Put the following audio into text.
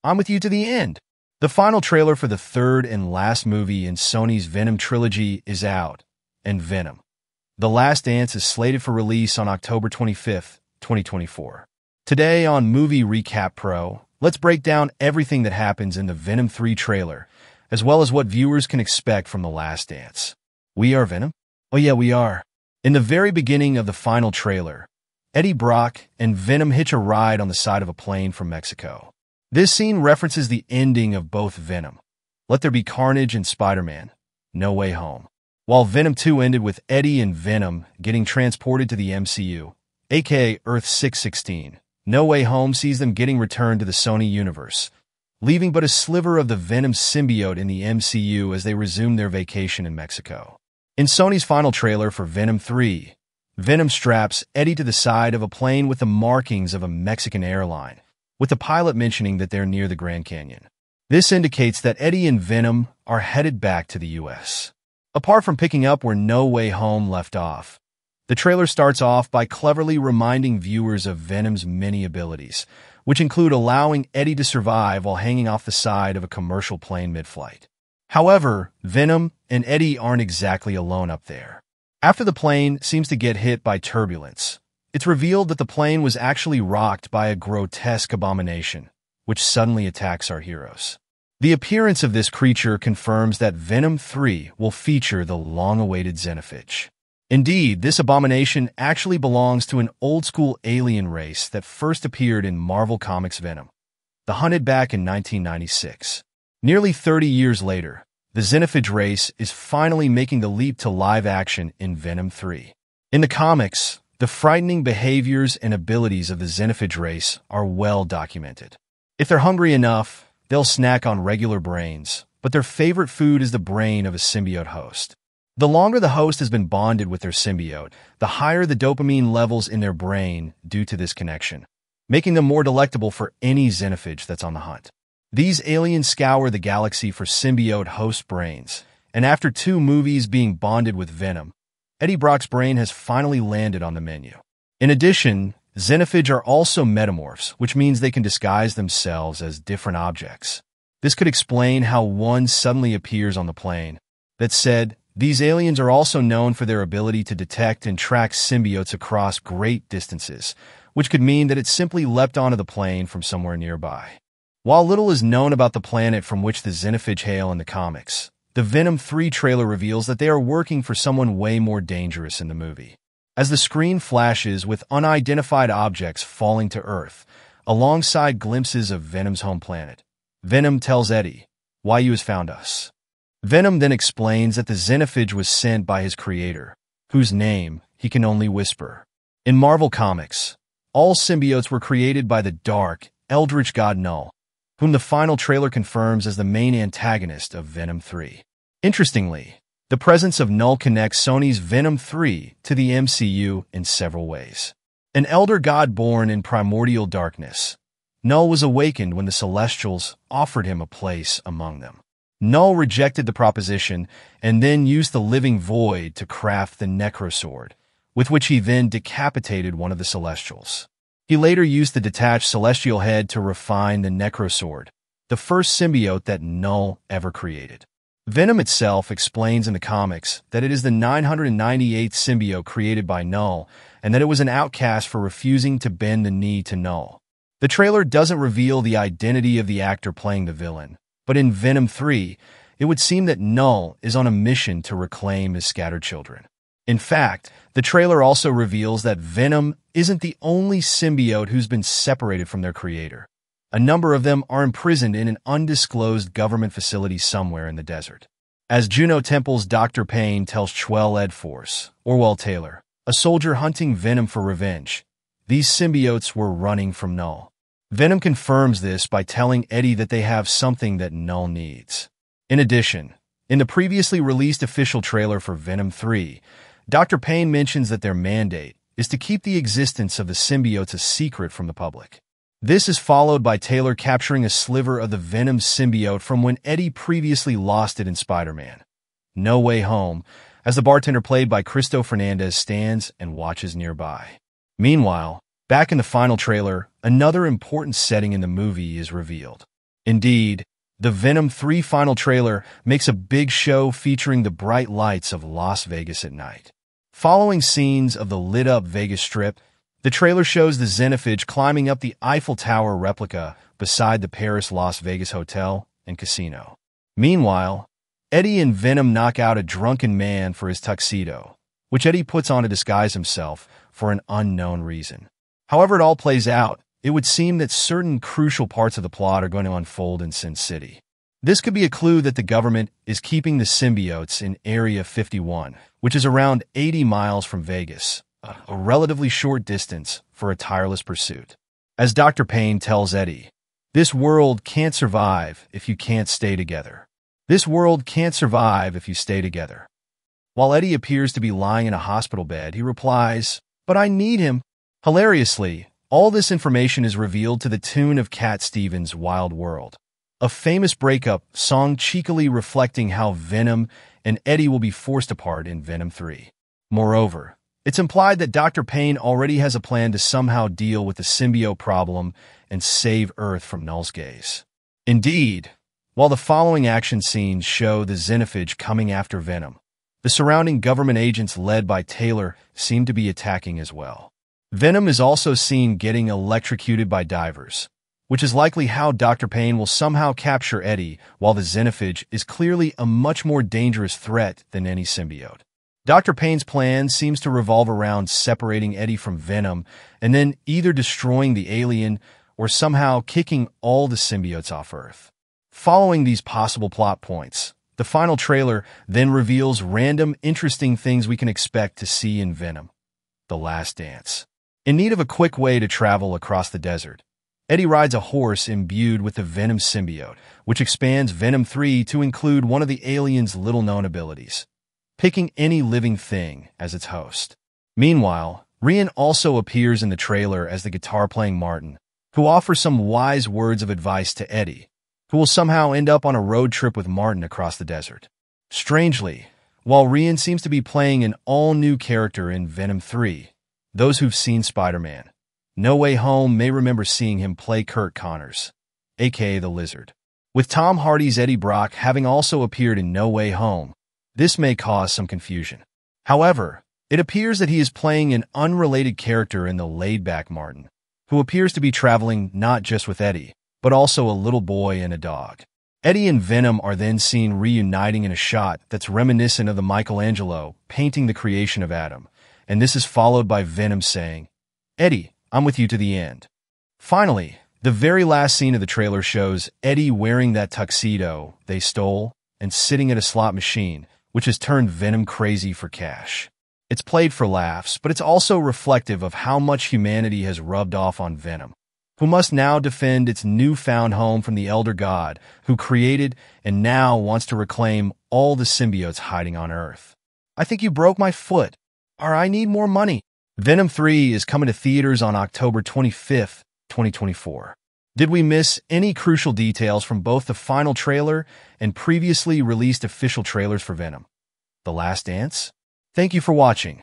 I'm with you to the end. The final trailer for the third and last movie in Sony's Venom trilogy is out, and Venom: The Last Dance is slated for release on October 25th, 2024. Today on Movie Recap Pro, let's break down everything that happens in the Venom 3 trailer, as well as what viewers can expect from The Last Dance. We are Venom? Oh yeah, we are. In the very beginning of the final trailer, Eddie Brock and Venom hitch a ride on the side of a plane from Mexico. This scene references the ending of both Venom: Let There Be Carnage and Spider-Man: No Way Home, while Venom 2 ended with Eddie and Venom getting transported to the MCU, aka Earth 616. No Way Home sees them getting returned to the Sony universe, leaving but a sliver of the Venom symbiote in the MCU as they resume their vacation in Mexico. In Sony's final trailer for Venom 3, Venom straps Eddie to the side of a plane with the markings of a Mexican airline, with the pilot mentioning that they're near the Grand Canyon. This indicates that Eddie and Venom are headed back to the U.S. Apart from picking up where No Way Home left off, the trailer starts off by cleverly reminding viewers of Venom's many abilities, which include allowing Eddie to survive while hanging off the side of a commercial plane mid-flight. However, Venom and Eddie aren't exactly alone up there. After the plane seems to get hit by turbulence, it's revealed that the plane was actually rocked by a grotesque abomination, which suddenly attacks our heroes. The appearance of this creature confirms that Venom 3 will feature the long-awaited xenophage. Indeed, this abomination actually belongs to an old-school alien race that first appeared in Marvel Comics' Venom, the hunted back in 1996. Nearly 30 years later, the xenophage race is finally making the leap to live action in Venom 3. In the comics, the frightening behaviors and abilities of the xenophage race are well documented. If they're hungry enough, they'll snack on regular brains, but their favorite food is the brain of a symbiote host. The longer the host has been bonded with their symbiote, the higher the dopamine levels in their brain due to this connection, making them more delectable for any xenophage that's on the hunt. These aliens scour the galaxy for symbiote host brains, and after 2 movies being bonded with Venom, Eddie Brock's brain has finally landed on the menu. In addition, xenophage are also metamorphs, which means they can disguise themselves as different objects. This could explain how one suddenly appears on the plane. That said, these aliens are also known for their ability to detect and track symbiotes across great distances, which could mean that it simply leapt onto the plane from somewhere nearby. While little is known about the planet from which the xenophage hail in the comics, the Venom 3 trailer reveals that they are working for someone way more dangerous in the movie. As the screen flashes with unidentified objects falling to Earth, alongside glimpses of Venom's home planet, Venom tells Eddie, "Why you has found us." Venom then explains that the xenophage was sent by his creator, whose name he can only whisper. In Marvel Comics, all symbiotes were created by the dark, eldritch god Null, whom the final trailer confirms as the main antagonist of Venom 3. Interestingly, the presence of Null connects Sony's Venom 3 to the MCU in several ways. An elder god born in primordial darkness, Null was awakened when the Celestials offered him a place among them. Null rejected the proposition and then used the living void to craft the Necrosword, with which he then decapitated one of the Celestials. He later used the detached celestial head to refine the Necrosword, the first symbiote that Null ever created. Venom itself explains in the comics that it is the 998th symbiote created by Null, and that it was an outcast for refusing to bend the knee to Null. The trailer doesn't reveal the identity of the actor playing the villain, but in Venom 3, it would seem that Null is on a mission to reclaim his scattered children. In fact, the trailer also reveals that Venom isn't the only symbiote who's been separated from their creator. A number of them are imprisoned in an undisclosed government facility somewhere in the desert. As Juno Temple's Dr. Payne tells Chwell Edforce, Orwell Taylor, a soldier hunting Venom for revenge, these symbiotes were running from Null. Venom confirms this by telling Eddie that they have something that Null needs. In addition, in the previously released official trailer for Venom 3, Dr. Payne mentions that their mandate is to keep the existence of the symbiotes a secret from the public. This is followed by Taylor capturing a sliver of the Venom symbiote from when Eddie previously lost it in Spider-Man: No Way Home, as the bartender played by Cristo Fernandez stands and watches nearby. Meanwhile, back in the final trailer, another important setting in the movie is revealed. Indeed, the Venom 3 final trailer makes a big show featuring the bright lights of Las Vegas at night. Following scenes of the lit-up Vegas Strip, the trailer shows the Xenophage climbing up the Eiffel Tower replica beside the Paris-Las Vegas Hotel and Casino. Meanwhile, Eddie and Venom knock out a drunken man for his tuxedo, which Eddie puts on to disguise himself for an unknown reason. However it all plays out, it would seem that certain crucial parts of the plot are going to unfold in Sin City. This could be a clue that the government is keeping the symbiotes in Area 51, which is around 80 miles from Vegas, a relatively short distance for a tireless pursuit. As Dr. Payne tells Eddie, "This world can't survive if you can't stay together. This world can't survive if you stay together." While Eddie appears to be lying in a hospital bed, he replies, "But I need him." Hilariously, all this information is revealed to the tune of Cat Stevens' Wild World, a famous breakup song cheekily reflecting how Venom and Eddie will be forced apart in Venom 3. Moreover, it's implied that Dr. Payne already has a plan to somehow deal with the symbiote problem and save Earth from Null's gaze. Indeed, while the following action scenes show the Xenophage coming after Venom, the surrounding government agents led by Taylor seem to be attacking as well. Venom is also seen getting electrocuted by divers, which is likely how Dr. Payne will somehow capture Eddie, while the Xenophage is clearly a much more dangerous threat than any symbiote. Dr. Payne's plan seems to revolve around separating Eddie from Venom and then either destroying the alien or somehow kicking all the symbiotes off Earth. Following these possible plot points, the final trailer then reveals random interesting things we can expect to see in Venom: The Last Dance. In need of a quick way to travel across the desert, Eddie rides a horse imbued with the Venom symbiote, which expands Venom 3 to include one of the alien's little-known abilities, picking any living thing as its host. Meanwhile, Rian also appears in the trailer as the guitar-playing Martin, who offers some wise words of advice to Eddie, who will somehow end up on a road trip with Martin across the desert. Strangely, while Rian seems to be playing an all-new character in Venom 3, those who've seen Spider-Man No Way Home may remember seeing him play Kurt Connors, aka the Lizard. With Tom Hardy's Eddie Brock having also appeared in No Way Home, this may cause some confusion. However, it appears that he is playing an unrelated character in the laid-back Martin, who appears to be traveling not just with Eddie, but also a little boy and a dog. Eddie and Venom are then seen reuniting in a shot that's reminiscent of the Michelangelo painting the creation of Adam, and this is followed by Venom saying, "Eddie, I'm with you to the end." Finally, the very last scene of the trailer shows Eddie wearing that tuxedo they stole and sitting at a slot machine, which has turned Venom crazy for cash. It's played for laughs, but it's also reflective of how much humanity has rubbed off on Venom, who must now defend its newfound home from the Elder God, who created and now wants to reclaim all the symbiotes hiding on Earth. "I think you broke my foot," or "I need more money." Venom 3 is coming to theaters on October 25th, 2024. Did we miss any crucial details from both the final trailer and previously released official trailers for Venom: The Last Dance? Thank you for watching.